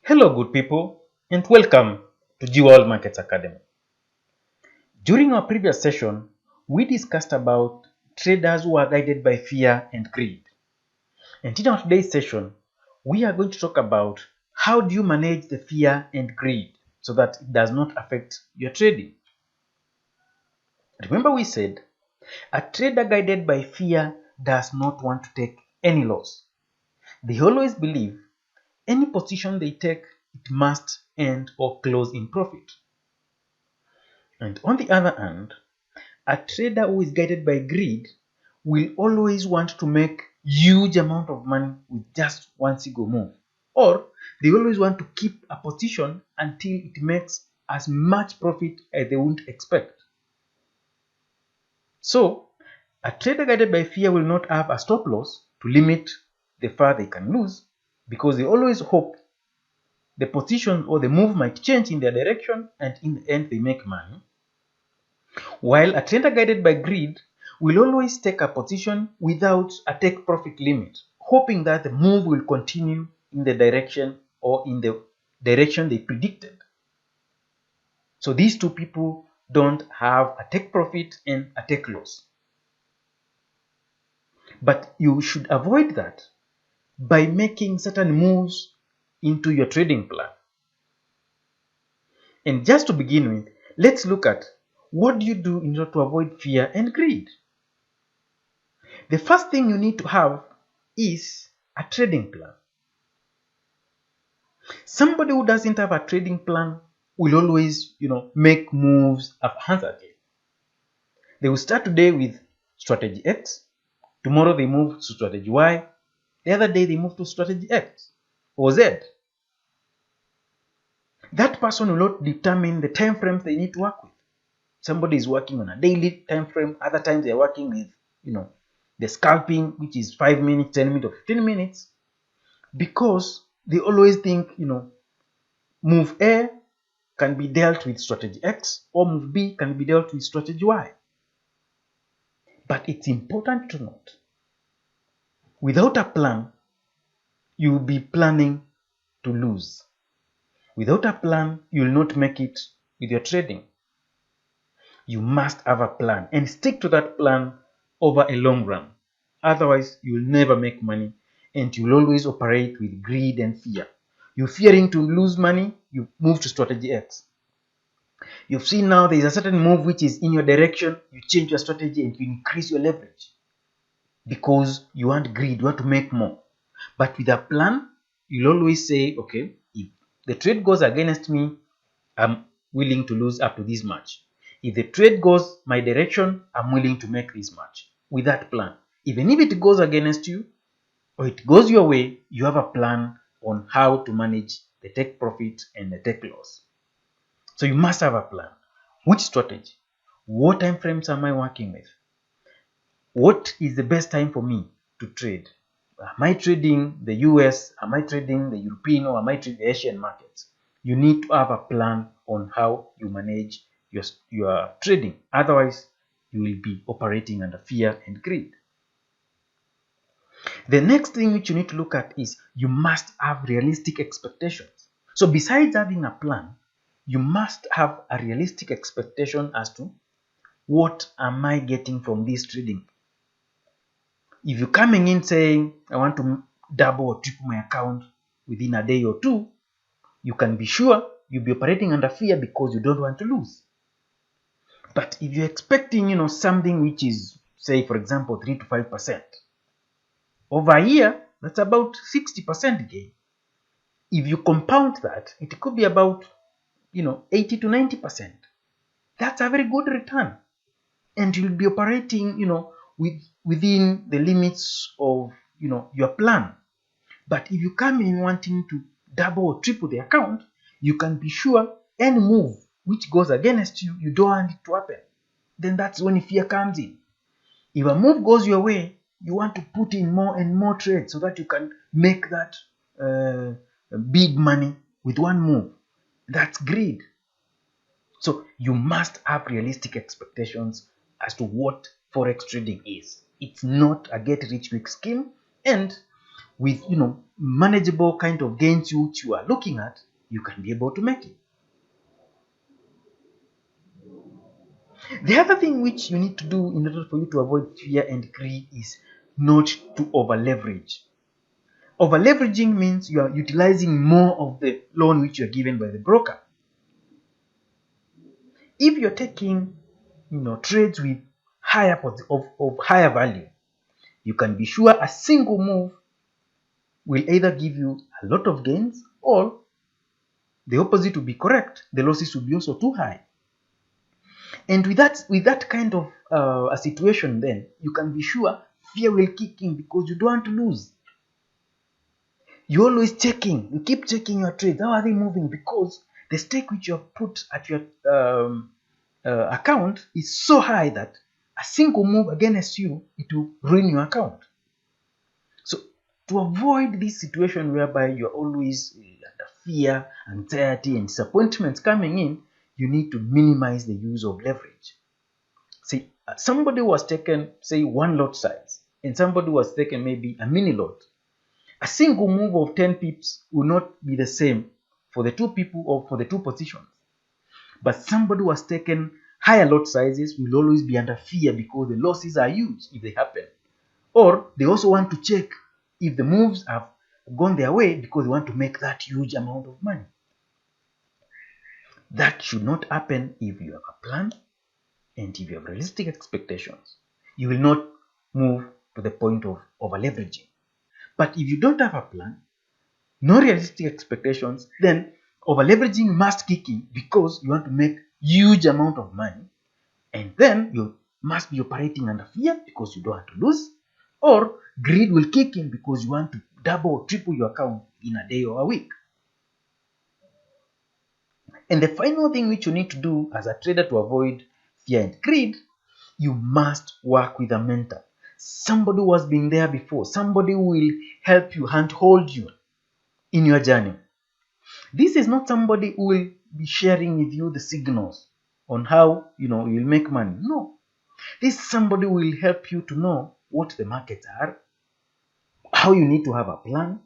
Hello, good people, and welcome to G-World Markets Academy. During our previous session, we discussed about traders who are guided by fear and greed. And in our today's session, we are going to talk about how do you manage the fear and greed so that it does not affect your trading. Remember we said, a trader guided by fear does not want to take any loss. They always believe any position they take, it must end or close in profit. And on the other hand, a trader who is guided by greed will always want to make huge amount of money with just one single move. Or they always want to keep a position until it makes as much profit as they wouldn't expect. So, a trader guided by fear will not have a stop loss to limit the far they can lose, because they always hope the position or the move might change in their direction and in the end they make money. While a trader guided by greed will always take a position without a take profit limit, hoping that the move will continue in the direction or in the direction they predicted. So these two people don't have a take profit and a take loss. But you should avoid that by making certain moves into your trading plan. And just to begin with, let's look at what do you do in order to avoid fear and greed. The first thing you need to have is a trading plan. Somebody who doesn't have a trading plan will always, make moves haphazardly. They will start today with strategy X, tomorrow they move to strategy Y, the other day they move to strategy X or Z. That person will not determine the time frames they need to work with. Somebody is working on a daily time frame, other times they are working with, the scalping, which is 5 minutes, 10 minutes, or 15 minutes, because they always think, move A can be dealt with strategy X or move B can be dealt with strategy Y. But it's important to note, without a plan, you will be planning to lose. Without a plan, you will not make it with your trading. You must have a plan and stick to that plan over a long run. Otherwise, you will never make money and you will always operate with greed and fear. You're fearing to lose money, you move to strategy X. You've seen now there is a certain move which is in your direction, you change your strategy and you increase your leverage because you want greed, you want to make more. But with a plan, you'll always say, okay, if the trade goes against me, I'm willing to lose up to this much. If the trade goes my direction, I'm willing to make this much. With that plan, even if it goes against you or it goes your way, you have a plan on how to manage the take profit and the take loss. So you must have a plan. Which strategy? What time frames am I working with? What is the best time for me to trade? Am I trading the US? Am I trading the European? Or am I trading the Asian markets? You need to have a plan on how you manage your trading. Otherwise, you will be operating under fear and greed. The next thing which you need to look at is you must have realistic expectations. So besides having a plan, you must have a realistic expectation as to what am I getting from this trading. If you're coming in saying, I want to double or triple my account within a day or two, you can be sure you'll be operating under fear because you don't want to lose. But if you're expecting, something which is, say, for example, 3 to 5%, over a year, that's about 60% gain. If you compound that, it could be about, 80 to 90%. That's a very good return. And you'll be operating, within the limits of, your plan. But if you come in wanting to double or triple the account, you can be sure any move which goes against you, you don't want it to happen. Then that's when fear comes in. If a move goes your way, you want to put in more and more trades so that you can make that big money with one move. That's greed. So you must have realistic expectations as to what Forex trading is. It's not a get-rich-quick scheme, and with manageable kind of gains which you are looking at, you can be able to make it. The other thing which you need to do in order for you to avoid fear and greed is not to over leverage. Over leveraging means you are utilizing more of the loan which you are given by the broker. If you're taking trades with of higher value, you can be sure a single move will either give you a lot of gains, or the opposite will be correct. The losses will be also too high. And with that kind of a situation, then you can be sure fear will kick in because you don't want to lose. You're always checking. You keep checking your trades. How are they moving? Because the stake which you have put at your account is so high that a single move against you, it will ruin your account. So to avoid this situation whereby you're always under fear, anxiety, and disappointments coming in, you need to minimize the use of leverage. See, somebody was taken, say, one lot size, and somebody was taken maybe a mini lot. A single move of 10 pips will not be the same for the two people or for the two positions. But somebody who has taken higher lot sizes will always be under fear because the losses are huge if they happen. Or they also want to check if the moves have gone their way because they want to make that huge amount of money. That should not happen if you have a plan and if you have realistic expectations. You will not move to the point of over leveraging. But if you don't have a plan, no realistic expectations, then over leveraging must kick in because you want to make huge amount of money, and then you must be operating under fear because you don't want to lose, or greed will kick in because you want to double or triple your account in a day or a week. And the final thing which you need to do as a trader to avoid fear and greed, you must work with a mentor, somebody who has been there before, somebody who will help you and hold you in your journey. This is not somebody who will be sharing with you the signals on how you'll make money. No. This is somebody who will help you to know what the markets are, how you need to have a plan,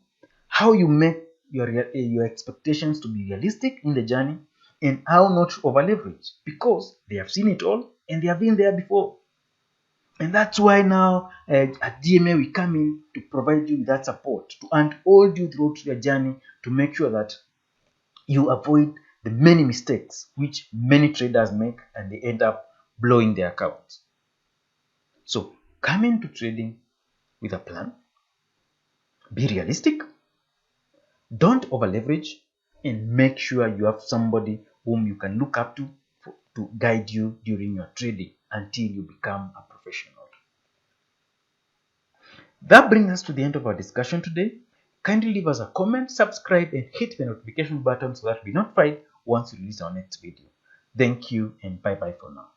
how you make your expectations to be realistic in the journey, and how not to over leverage because they have seen it all and they have been there before. And that's why now at DMA we come in to provide you with that support and hold you throughout your journey to make sure that you avoid the many mistakes which many traders make and they end up blowing their accounts. So come into trading with a plan, be realistic, don't over leverage, and make sure you have somebody whom you can look up to guide you during your trading until you become a professional. That brings us to the end of our discussion today. Kindly leave us a comment, subscribe, and hit the notification button so that we be notified once we release our next video. Thank you and bye bye for now.